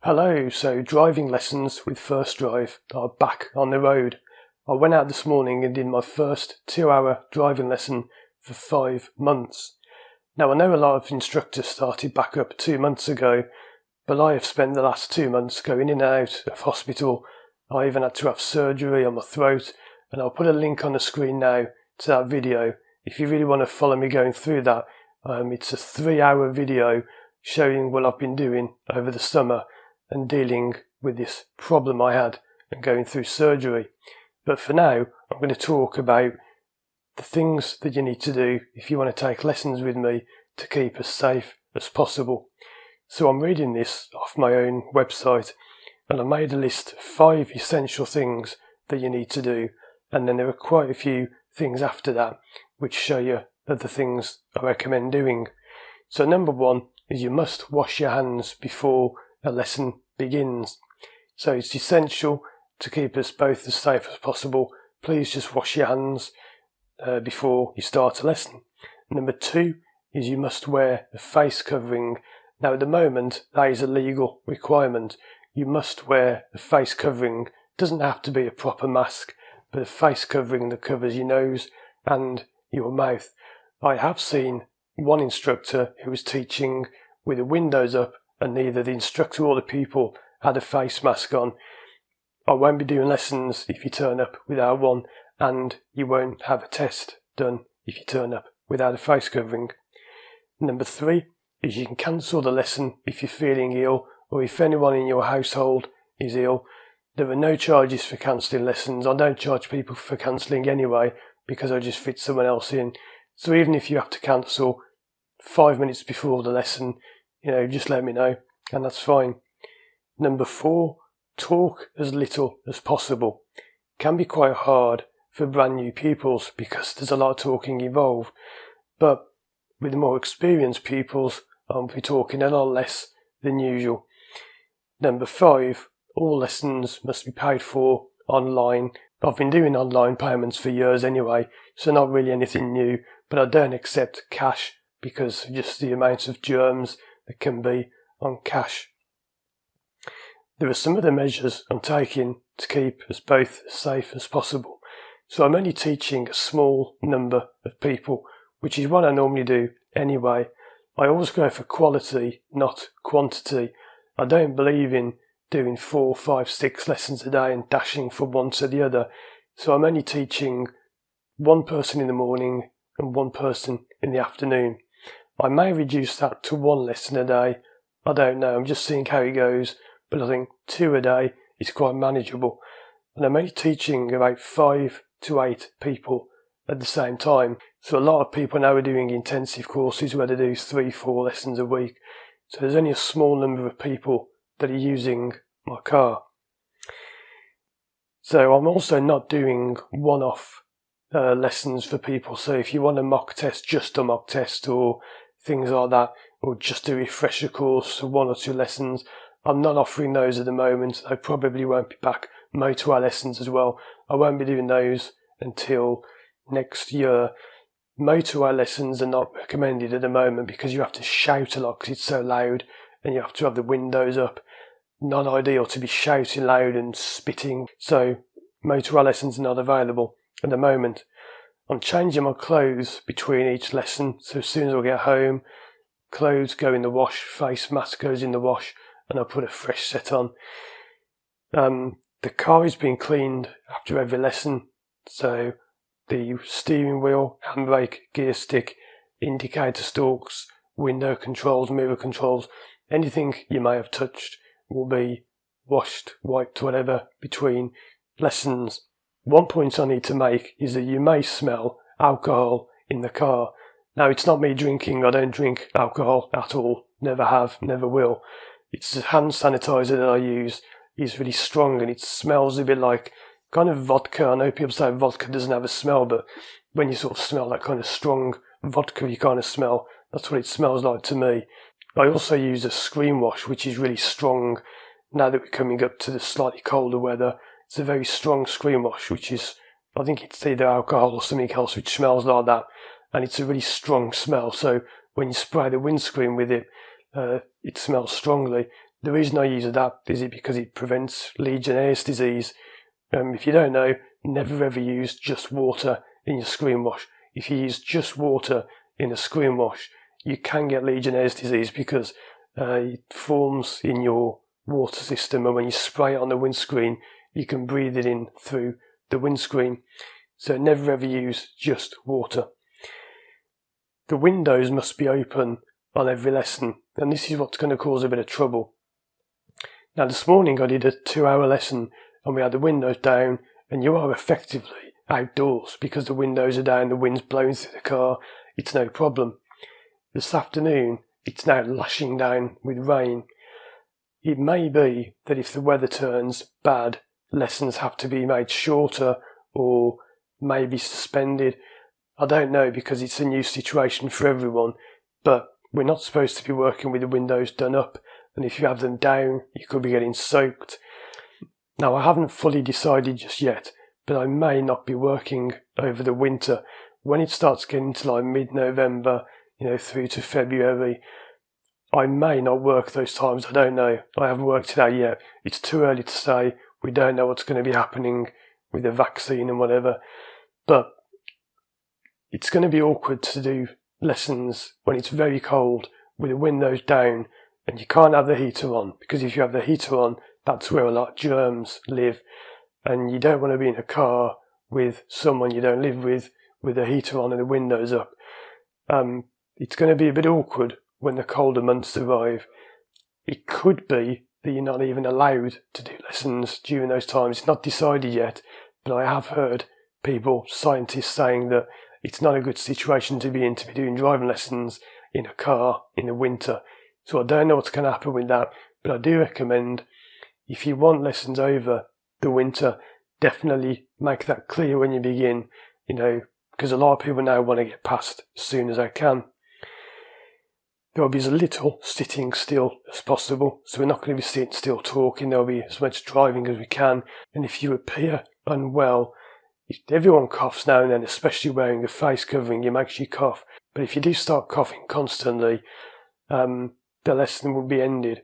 Hello, so driving lessons with First Drive are back on the road. I went out this morning and did my first 2-hour driving lesson for 5 months. Now I know a lot of instructors started back up 2 months ago, but I have spent the last 2 months going in and out of hospital. I even had to have surgery on my throat, and I'll put a link on the screen now to that video if you really want to follow me going through that. It's a 3-hour video showing what I've been doing over the summer and dealing with this problem I had and going through surgery. But for now, I'm going to talk about the things that you need to do if you want to take lessons with me to keep as safe as possible. So I'm reading this off my own website, and I made a list of 5 essential things that you need to do, and then there are quite a few things after that which show you the things I recommend doing. So number 1 is you must wash your hands before a lesson begins. So it's essential to keep us both as safe as possible. Please just wash your hands before you start a lesson. Number 2 is you must wear a face covering. Now at the moment that is a legal requirement. You must wear a face covering. It doesn't have to be a proper mask, but a face covering that covers your nose and your mouth. I have seen one instructor who was teaching with the windows up, and neither the instructor or the people had a face mask on. I won't be doing lessons if you turn up without one, and you won't have a test done if you turn up without a face covering. Number 3 is you can cancel the lesson if you're feeling ill, or if anyone in your household is ill. There are no charges for cancelling lessons. I don't charge people for cancelling anyway, because I just fit someone else in. So even if you have to cancel 5 minutes before the lesson, just let me know, and that's fine. Number 4, talk as little as possible. It can be quite hard for brand new pupils because there's a lot of talking involved, but with more experienced pupils, I'll be talking a lot less than usual. Number 5, all lessons must be paid for online. I've been doing online payments for years anyway, so not really anything new, but I don't accept cash because of just the amount of germs that can be on cash. There are some other measures I'm taking to keep us both as safe as possible. So I'm only teaching a small number of people, which is what I normally do anyway. I always go for quality, not quantity. I don't believe in doing 4, 5, 6 lessons a day and dashing from one to the other. So I'm only teaching one person in the morning and one person in the afternoon. I may reduce that to 1 lesson a day. I don't know, I'm just seeing how it goes, but I think 2 a day is quite manageable. And I'm only teaching about 5 to 8 people at the same time. So a lot of people now are doing intensive courses where they do 3, 4 lessons a week. So there's only a small number of people that are using my car. So I'm also not doing one-off lessons for people. So if you want a mock test, just a mock test or things like that, or just a refresher course or 1 or 2 lessons, I'm not offering those at the moment. I probably won't be back. Motorway lessons as well, I won't be doing those until next year. Motorway lessons are not recommended at the moment because you have to shout a lot because it's so loud, and you have to have the windows up. Not ideal to be shouting loud and spitting, so motorway lessons are not available at the moment. I'm changing my clothes between each lesson, so as soon as I get home, clothes go in the wash, face mask goes in the wash, and I put a fresh set on. The car is being cleaned after every lesson, so the steering wheel, handbrake, gear stick, indicator stalks, window controls, mirror controls, anything you may have touched will be washed, wiped, whatever, between lessons. One point I need to make is that you may smell alcohol in the car. Now, it's not me drinking. I don't drink alcohol at all. Never have, never will. It's the hand sanitizer that I use is really strong, and it smells a bit like kind of vodka. I know people say vodka doesn't have a smell, but when you sort of smell that kind of strong vodka you kind of smell, that's what it smells like to me. I also use a screen wash, which is really strong. Now that we're coming up to the slightly colder weather, it's a very strong screen wash, which is, I think it's either alcohol or something else which smells like that, and it's a really strong smell. So when you spray the windscreen with it, it smells strongly. The reason I use Adapt is because it prevents Legionnaire's disease. If you don't know, never ever use just water in your screen wash. If you use just water in a screen wash, you can get Legionnaire's disease because it forms in your water system, and when you spray it on the windscreen, you can breathe it in through the windscreen. So never ever use just water. The windows must be open on every lesson, and this is what's going to cause a bit of trouble. Now this morning I did a 2-hour lesson and we had the windows down, and you are effectively outdoors because the windows are down, the wind's blowing through the car, it's no problem. This afternoon it's now lashing down with rain. It may be that if the weather turns bad, lessons have to be made shorter or maybe suspended. I don't know, because it's a new situation for everyone, but we're not supposed to be working with the windows done up, and if you have them down, you could be getting soaked. Now, I haven't fully decided just yet, but I may not be working over the winter. When it starts getting to like mid-November, through to February, I may not work those times. I don't know. I haven't worked it out yet. It's too early to say. We don't know what's going to be happening with the vaccine and whatever. But it's going to be awkward to do lessons when it's very cold with the windows down and you can't have the heater on, because if you have the heater on, that's where a lot of germs live, and you don't want to be in a car with someone you don't live with the heater on and the windows up. It's going to be a bit awkward when the colder months arrive. It could be that you're not even allowed to do lessons during those times. It's not decided yet, but I have heard people, scientists, saying that it's not a good situation to be in, to be doing driving lessons in a car in the winter. So I don't know what's going to happen with that, but I do recommend, if you want lessons over the winter, definitely make that clear when you begin, because a lot of people now want to get past as soon as they can. There will be as little sitting still as possible, so we're not going to be sitting still talking. There will be as much driving as we can, and if you appear unwell, everyone coughs now and then, especially wearing a face covering, it makes you cough. But if you do start coughing constantly, the lesson will be ended.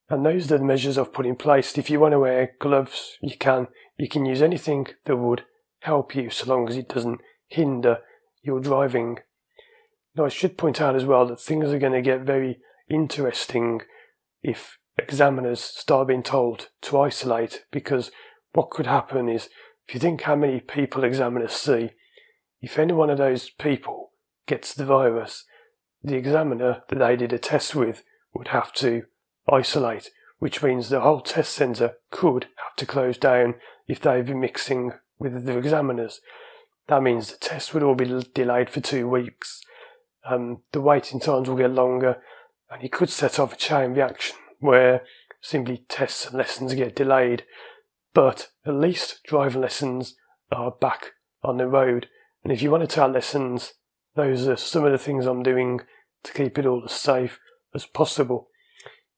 And those are the measures I've put in place. If you want to wear gloves, you can. You can use anything that would help you, so long as it doesn't hinder your driving. Now, I should point out as well that things are going to get very interesting if examiners start being told to isolate, because what could happen is, if you think how many people examiners see, if any one of those people gets the virus, the examiner that they did a test with would have to isolate, which means the whole test centre could have to close down if they've been mixing with the examiners. That means the test would all be delayed for 2 weeks. The waiting times will get longer, and it could set off a chain reaction where simply tests and lessons get delayed. But at least driving lessons are back on the road, and if you want to take lessons, those are some of the things I'm doing to keep it all as safe as possible.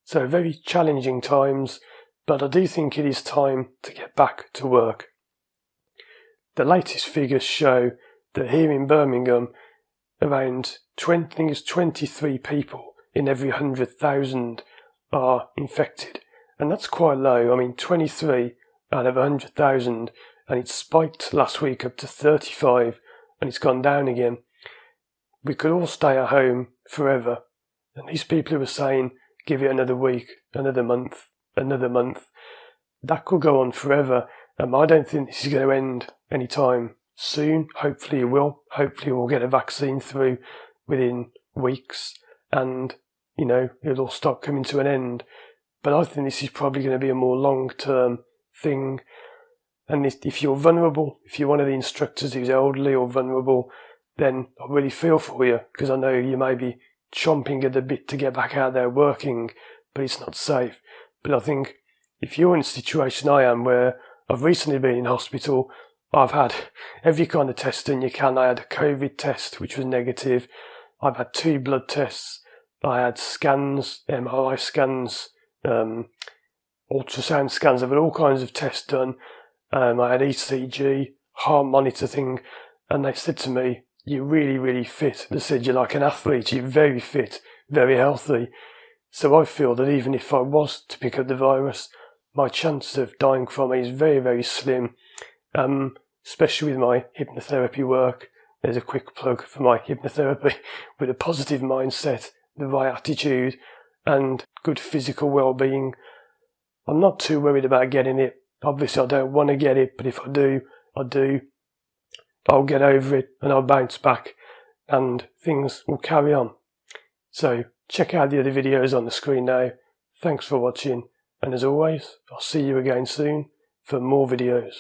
So very challenging times, but I do think it is time to get back to work. The latest figures show that here in Birmingham, around 23 people in every 100,000 are infected, and that's quite low. 23 out of 100,000, and it spiked last week up to 35, and it's gone down again. We could all stay at home forever, and these people who are saying, give it another week, another month, that could go on forever. I don't think this is going to end anytime soon. Hopefully it will. Hopefully we'll get a vaccine through within weeks, and it'll stop coming to an end. But I think this is probably going to be a more long-term thing. And if you're vulnerable, if you're one of the instructors who's elderly or vulnerable, then I really feel for you, because I know you may be chomping at the bit to get back out there working, but it's not safe. But I think if you're in a situation I am, where I've recently been in hospital, I've had every kind of testing you can. I had a COVID test, which was negative. I've had 2 blood tests. I had scans, MRI scans, ultrasound scans. I've had all kinds of tests done. I had ECG, heart monitor thing, and they said to me, you're really, really fit. They said, you're like an athlete, you're very fit, very healthy. So I feel that even if I was to pick up the virus, my chance of dying from it is very, very slim, especially with my hypnotherapy work. There's a quick plug for my hypnotherapy. With a positive mindset, the right attitude, and good physical well-being, I'm not too worried about getting it. Obviously I don't want to get it, but if I do, I'll get over it and I'll bounce back and things will carry on. So check out the other videos on the screen now. Thanks for watching, and as always, I'll see you again soon for more videos.